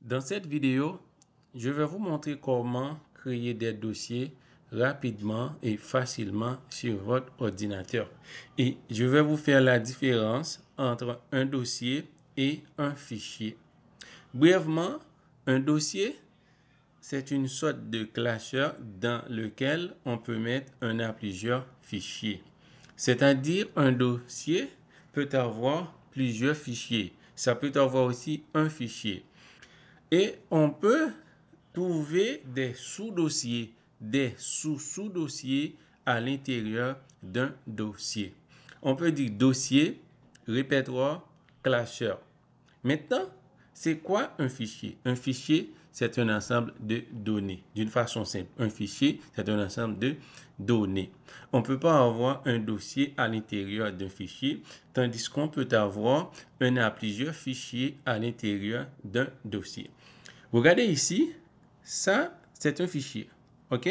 Dans cette vidéo, je vais vous montrer comment créer des dossiers rapidement et facilement sur votre ordinateur. Et je vais vous faire la différence entre un dossier et un fichier. Brièvement, un dossier, c'est une sorte de classeur dans lequel on peut mettre un à plusieurs fichiers. C'est-à-dire, un dossier peut avoir plusieurs fichiers. Ça peut avoir aussi un fichier. Et on peut trouver des sous-dossiers, des sous-sous-dossiers à l'intérieur d'un dossier. On peut dire dossier, répertoire, classeur. Maintenant, c'est quoi un fichier? Un fichier, c'est un ensemble de données. D'une façon simple, un fichier, c'est un ensemble de données. On ne peut pas avoir un dossier à l'intérieur d'un fichier, tandis qu'on peut avoir un à plusieurs fichiers à l'intérieur d'un dossier. Regardez ici, ça, c'est un fichier. OK?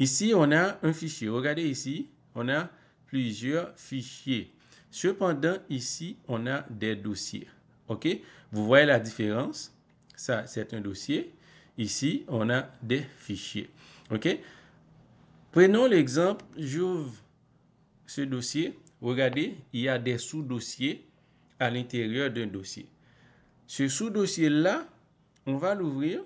Ici, on a un fichier. Regardez ici, on a plusieurs fichiers. Cependant, ici, on a des dossiers. OK? Vous voyez la différence? Ça, c'est un dossier. Ici, on a des fichiers. OK? Prenons l'exemple, j'ouvre ce dossier. Regardez, il y a des sous-dossiers à l'intérieur d'un dossier. Ce sous-dossier-là, on va l'ouvrir.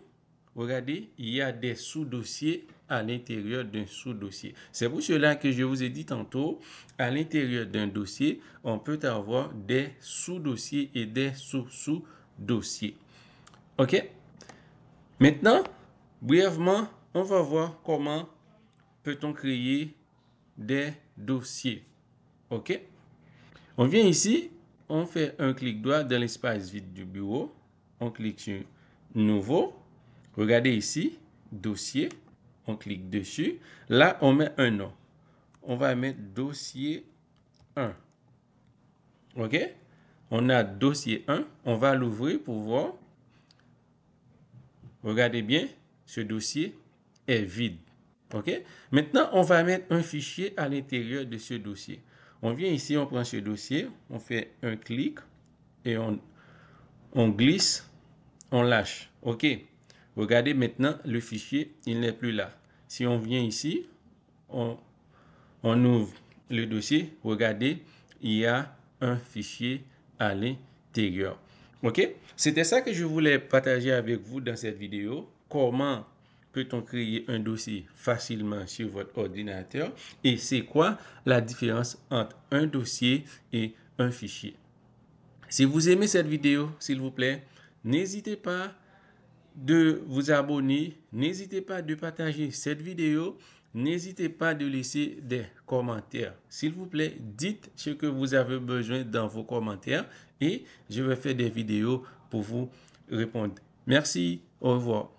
Regardez, il y a des sous-dossiers à l'intérieur d'un sous-dossier. C'est pour cela que je vous ai dit tantôt, à l'intérieur d'un dossier, on peut avoir des sous-dossiers et des sous-sous-dossiers. OK? Maintenant, brièvement, on va voir comment peut-on créer des dossiers. OK? On vient ici, on fait un clic droit dans l'espace vide du bureau. On clique sur Nouveau. Regardez ici, Dossier. On clique dessus. Là, on met un nom. On va mettre Dossier 1. OK? On a Dossier 1. On va l'ouvrir pour voir. Regardez bien, ce dossier est vide. OK? Maintenant, on va mettre un fichier à l'intérieur de ce dossier. On vient ici, on prend ce dossier, on fait un clic et on glisse, on lâche. OK? Regardez maintenant, le fichier, il n'est plus là. Si on vient ici, on ouvre le dossier. Regardez, il y a un fichier à l'intérieur. OK? C'était ça que je voulais partager avec vous dans cette vidéo. Comment peut-on créer un dossier facilement sur votre ordinateur? Et c'est quoi la différence entre un dossier et un fichier? Si vous aimez cette vidéo, s'il vous plaît, n'hésitez pas de vous abonner, n'hésitez pas de partager cette vidéo, n'hésitez pas de laisser des commentaires. S'il vous plaît, dites ce que vous avez besoin dans vos commentaires et je vais faire des vidéos pour vous répondre. Merci, au revoir.